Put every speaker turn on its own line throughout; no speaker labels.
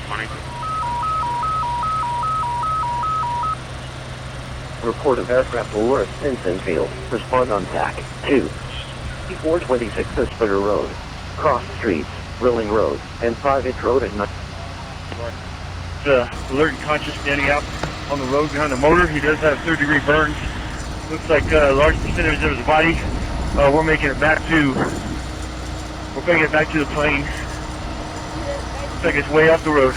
10-20.
Report of aircraft Allura Stinson Field. Respond on TAC 2. 426 Espada Road. Cross streets, Rilling Road, and 5-inch road at night.
Alert and conscious standing out on the road behind the motor. He does have third-degree burns. Looks like a large percentage of his body. We're making it back to the plane. Looks like it's way off the road.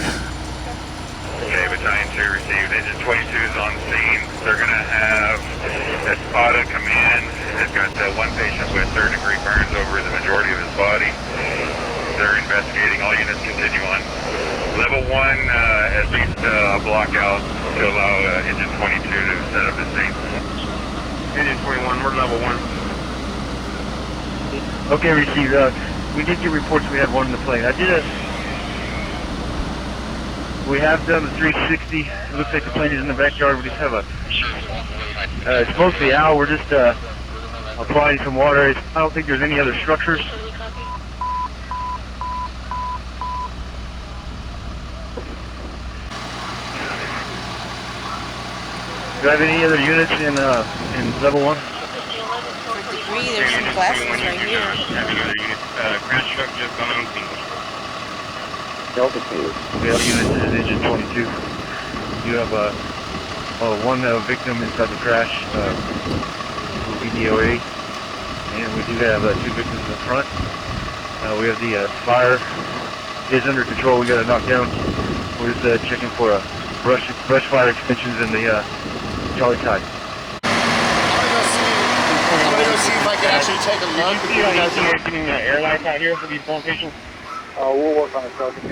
Okay, Battalion 2 received. Engine 22 is on scene. They're going to have Espada come in. They've got one patient with third-degree burns over the majority of his body. They're investigating. All units continue on. Level 1, at least a block out to allow Engine 22 to set up his scene. Engine 21, we're level 1.
Okay, received. We did get reports we had one in the plane. We have done the 360. It looks like the plane is in the backyard. We just have it's mostly Al. We're just applying some water. I don't think there's any other structures. Do you have any other units in level 1?
There's some glasses right here.
Having other units, crash truck just gone on scene.
Delta 2.
We have units in Engine 22. You have one victim inside the crash, EDOA, and we do have 2 victims in the front. We have the fire is under control. We got to knock down. We're just checking for brush fire extensions in the Charlie side.
I'm gonna go see if I can actually take a look.
Did you see getting airlines out here for these phone patients?
We'll work on it, Sergeant.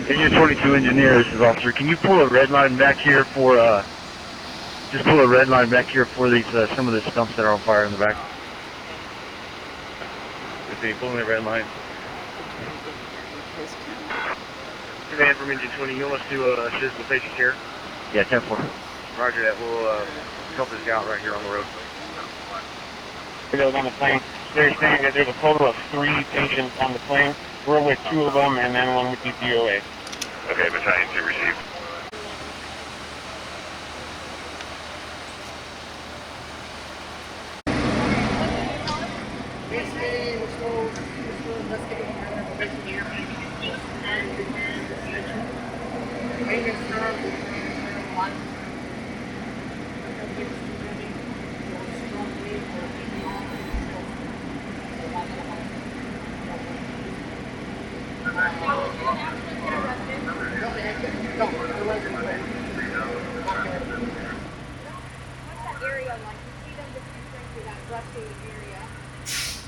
Engine 22 engineer, this is officer. Can you pull a red line back here for just pull a red line back here for these some of the stumps that are on fire in the back? Okay, pulling the red line. Command from Engine 20, you want us to assist the patient here? Yeah, 10-4. Roger that. We'll help this guy out right here on the road.
On the plane, they're saying that there's a total of 3 patients on the plane. We're with 2 of them and then one with the DOA. Okay, Battalion 2 received.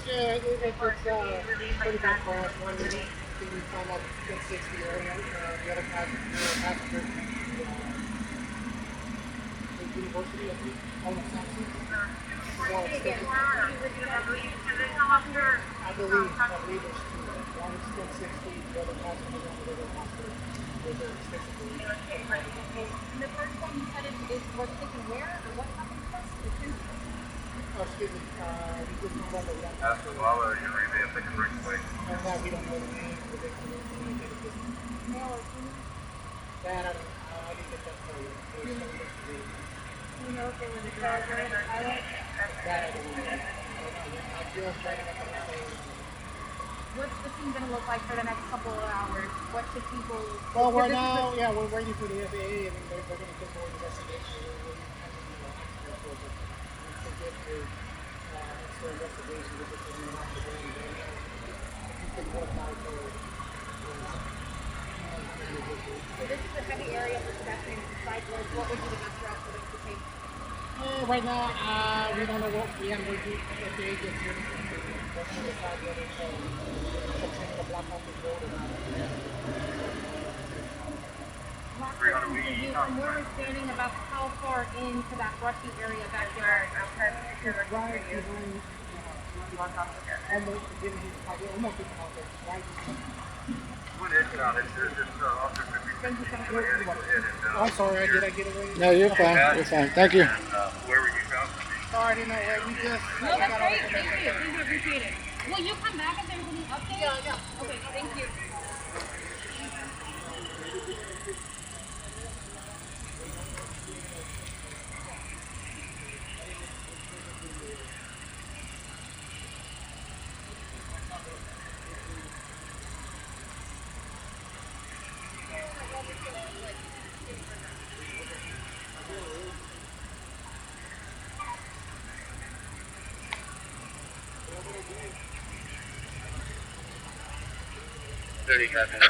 Yeah, it's pretty much for us. One minute, we found out 60 area. The other passenger, University, I think, on SAMMC. I believe there's 2. One is still 60, the other passenger on the other hospital. There's a 60.
And the first one you said was taken where or what happened to us?
Oh, excuse me, we just moved on to one.
That's the law, you may have taken a break away.
And now we don't know the name of the victim.
Male or female?
That I didn't get that for you.
Do you know if they were the driver or the pilot?
That I don't know. I just read it up on the same.
What's the scene going to look like for the next couple of hours? What should people...
Well, right now, yeah, we're waiting for the FAA. I mean, they're going to do more investigation. We're having to get the extra investigation with the criminal activity. You can work out for
So this is a heavy area for pedestrians and cyclists. What would be the best route for them to take?
right now, we don't know what we haven't reviewed the FAA gets here. We're going to decide whether it's something the block off the road or not.
Last question for you, from where we're standing, about how far into that brushy area backyard?
Right behind, almost beginning, almost in the house, right
Thank you so much.
I'm sorry, did I get away?
No, you're fine. You're fine. Thank you.
Where were you found?
Sorry, I didn't know where. We just.
No, that's great. Thank you. Thank you. Appreciate it. Will you come back if there's any updates? Yeah. Okay, thank you.
30 copy now.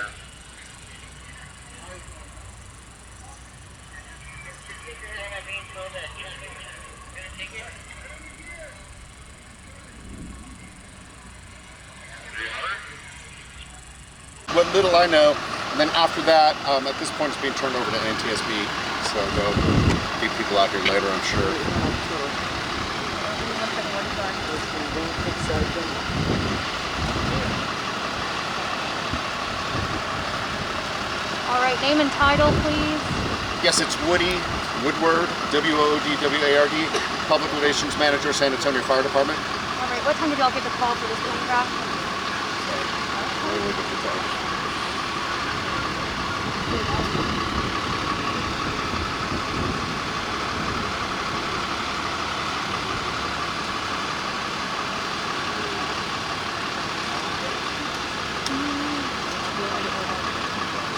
What little I know, and then after that, at this point it's being turned over to NTSB, so they'll be people out here later, I'm sure.
All right, name and title, please.
Yes, it's Woodward, W-O-O-D-W-A-R-D, Public Relations Manager, San Antonio Fire Department.
All right, what time did y'all get the call for this plane crash?
Let me look at the time.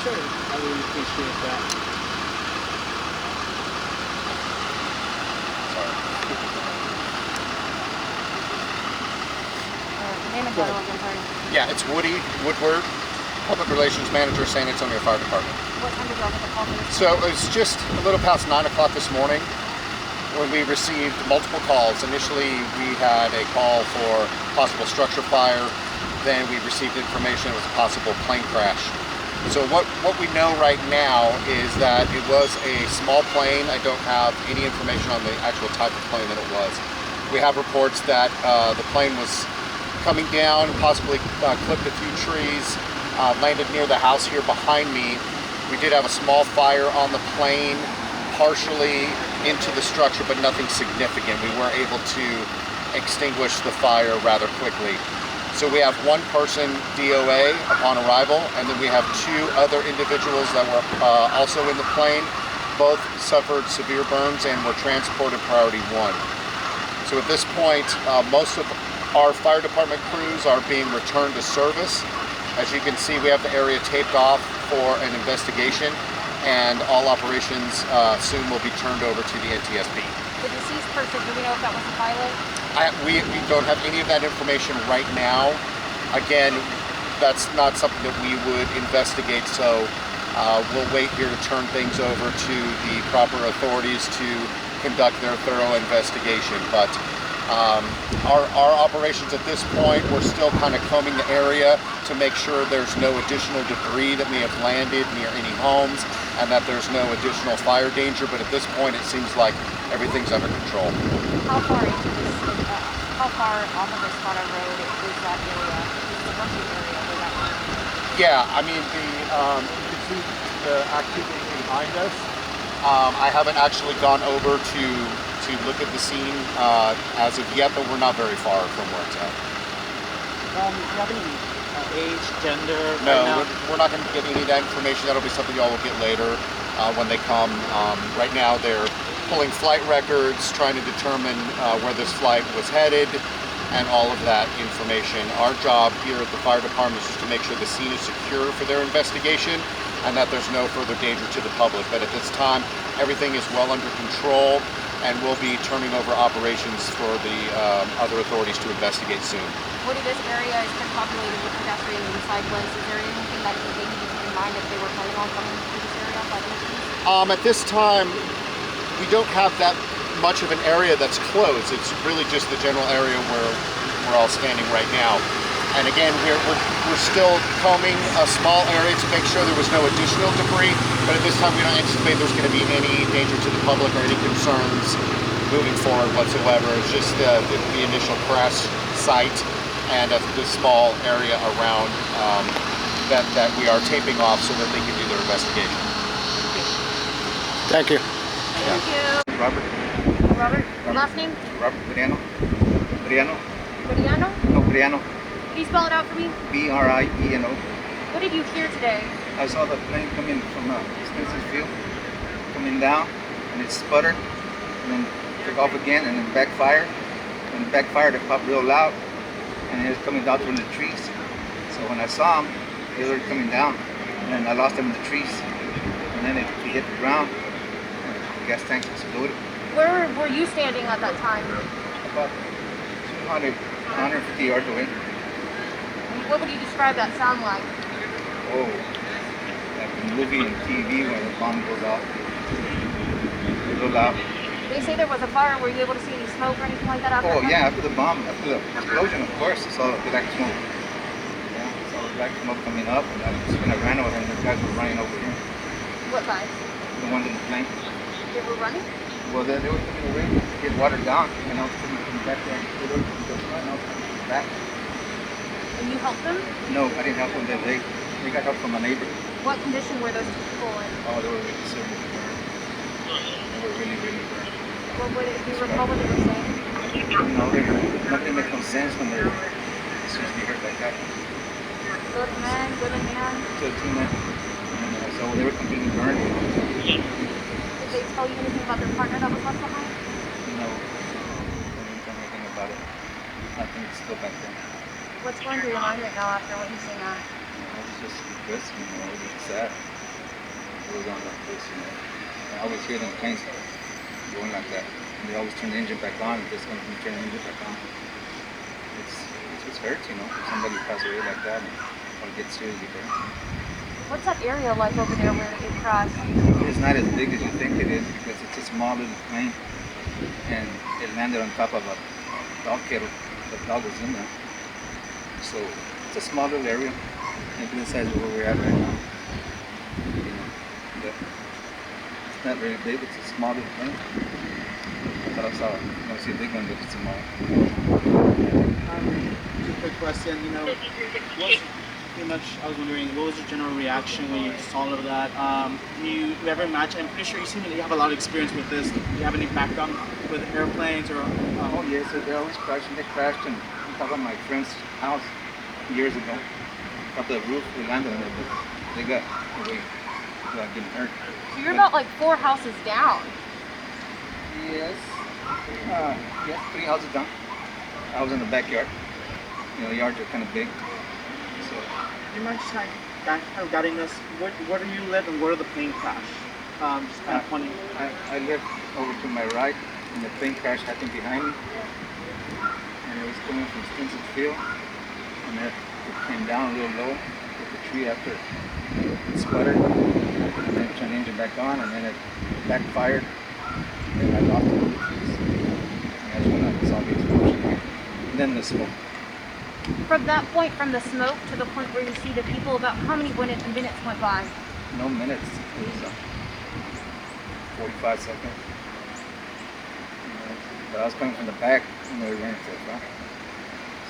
Sure, I really appreciate that.
Name and title again, sorry.
Yeah, it's Woodward, Public Relations Manager, San Antonio Fire Department.
What time did y'all get the call for this?
So it was just a little past 9 o'clock this morning when we received multiple calls. Initially, we had a call for possible structure fire. Then we received information it was a possible plane crash. So what we know right now is that it was a small plane. I don't have any information on the actual type of plane that it was. We have reports that the plane was coming down, possibly clipped a few trees, landed near the house here behind me. We did have a small fire on the plane, partially into the structure, but nothing significant. We weren't able to extinguish the fire rather quickly. So we have one person DOA upon arrival, and then we have 2 other individuals that were also in the plane. Both suffered severe burns and were transported priority 1. So at this point, most of our fire department crews are being returned to service. As you can see, we have the area taped off for an investigation, and all operations soon will be turned over to the NTSB.
The deceased person, do we know if that was a pilot?
We don't have any of that information right now. Again, that's not something that we would investigate, so we'll wait here to turn things over to the proper authorities to conduct their thorough investigation. But our operations at this point, we're still kind of combing the area to make sure there's no additional debris that may have landed near any homes and that there's no additional fire danger. But at this point, it seems like everything's under control.
How far into this, how far off of Espada Road is that area? The working area where that was?
Yeah, I mean, you can see the activity behind us. I haven't actually gone over to look at the scene as of yet, but we're not very far from where it's at.
Do you have any age, gender?
No,
right now?
we're not going to get any of that information. That'll be something y'all will get later when they come. Right now, they're pulling flight records, trying to determine where this flight was headed, and all of that information. Our job here at the fire department is just to make sure the scene is secure for their investigation and that there's no further danger to the public. But at this time, everything is well under control, and we'll be turning over operations for the other authorities to investigate soon.
Woody, this area has been populated with pedestrians and cyclists. Is there anything that they need to keep in mind if they were planning on coming to this area by the end?
At this time, we don't have that much of an area that's closed. It's really just the general area where we're all standing right now. And again, we're still combing a small area to make sure there was no additional debris, but at this time we don't anticipate there's going to be any danger to the public or any concerns moving forward whatsoever. It's just the initial crash site and the small area around that we are taping off so that they can do their investigation.
Thank you.
Thank you.
Robert.
Robert, last name?
Robert Briano. Briano?
Briano?
No, Briano.
Can you spell it out for me?
B-R-I-E-N-O.
What did you hear today?
I saw the plane come in from Spencer's Field, coming down, and it sputtered, and then took off again, and then backfired. When it backfired, it popped real loud, and it was coming down through the trees. So when I saw him, they were coming down, and then I lost them in the trees, and then it hit the ground, and the gas tank exploded.
Where were you standing at that time?
About 200, 150 yards away.
What would you describe that sound like?
Oh, like the movie and TV when the bomb goes off. It's real loud.
They say there was a fire. Were you able to see any smoke or anything like that after?
Oh yeah, after the bomb, after the explosion, of course, I saw the black smoke. Yeah, I saw the black smoke coming up, and when I ran over, and the guys were running over here.
What side?
The ones in the plane.
They were running?
Well, they were coming away to get watered down, and I was coming from back there. They were coming to the front, and I was coming from the back.
And you helped them?
No, I didn't help them. They got help from a neighbor.
What condition were those two people in?
Oh, they were really seriously burned. They were really, really burned.
What were they, do you recall what they were saying?
No, nothing makes no sense when they're seriously hurt like that.
Good man, good man.
So two men. So they were completely burned.
Did they tell you anything about their partner that was left behind?
No, they didn't tell me anything about it. I think it's still back there.
What's going through your mind right now after what you've seen that?
It's just depressing, it's sad. It was on like this, I always hear them planes going like that. And they always turn the engine back on, and just going to turn the engine back on. It just hurts, if somebody passes away like that or gets seriously hurt.
What's that area like over there where it crashed?
It's not as big as you think it is because it's a small little plane, and it landed on top of a dog kennel. The dog was in there. So it's a small little area, maybe the size of where we're at right now. But it's not very big, it's a small little plane. I thought I saw see a big one, but it's small.
Quick question, pretty much, I was wondering, what was your general reaction when you saw all of that? You ever imagine, I'm pretty sure you have a lot of experience with this. Do you have any background with airplanes or?
Oh yes, they always crashing. They crashed on top of my friend's house years ago. Up the roof, we landed on it, but they got away without getting hurt.
So you're about like 4 houses down.
Yes. Yes, 3 houses down. I was in the backyard. The yards are kind of big. So.
Do you mind just kind of guiding us? Where do you live and where did the plane crash? Just kind of funny.
I live over to my right, and the plane crash happened behind me. And it was coming from Stinson Field, and it came down a little low with the tree after it sputtered, and then turned the engine back on, and then it backfired, and I lost the trees. And that's when I saw the explosion, and then the smoke.
From that point, from the smoke to the point where you see the people, about how many minutes went by?
No minutes. It was 45 seconds. But I was coming from the back, and we ran to the front.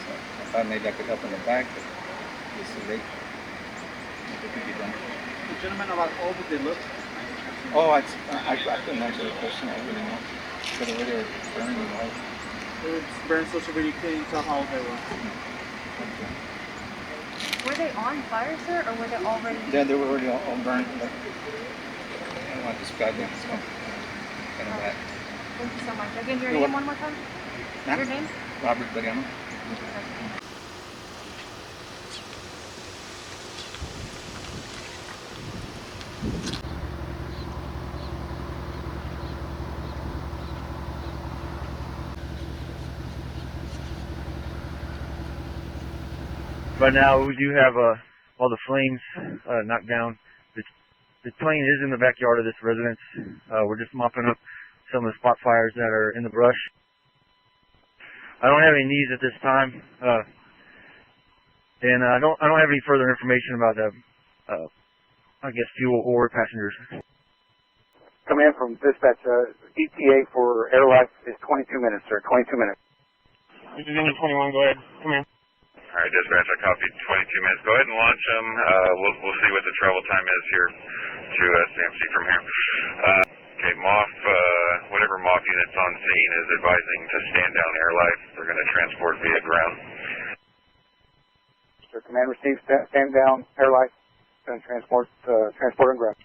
So I thought maybe I could help in the back, but it's too late. Nothing could be done.
The gentleman about all that they look.
Oh, I couldn't answer the question. I really know. But the way they were burning,
They were burned so severe you couldn't tell how old they were.
Were they on fire, sir, or were they already?
Yeah, they were already all burned. But I don't want to describe them. It's kind of bad.
Thank you so much. Again, your name one more time?
Huh?
Your name?
Robert Mariano.
Right now, we do have all the flames knocked down. The plane is in the backyard of this residence. We're just mopping up some of the spot fires that are in the brush. I don't have any needs at this time, and I don't have any further information about the, fuel or passengers.
Command from dispatch, ETA for air life is 22 minutes, sir. 22 minutes.
This is number 21. Go ahead. Come in.
All right, dispatch, I copied 22 minutes. Go ahead and launch them. We'll see what the travel time is here to SAMMC from here. Okay, MOF, whatever MOF unit's on scene is advising to stand down air life. They're going to transport via ground.
Sir, command received, stand down, air life, and transport on ground.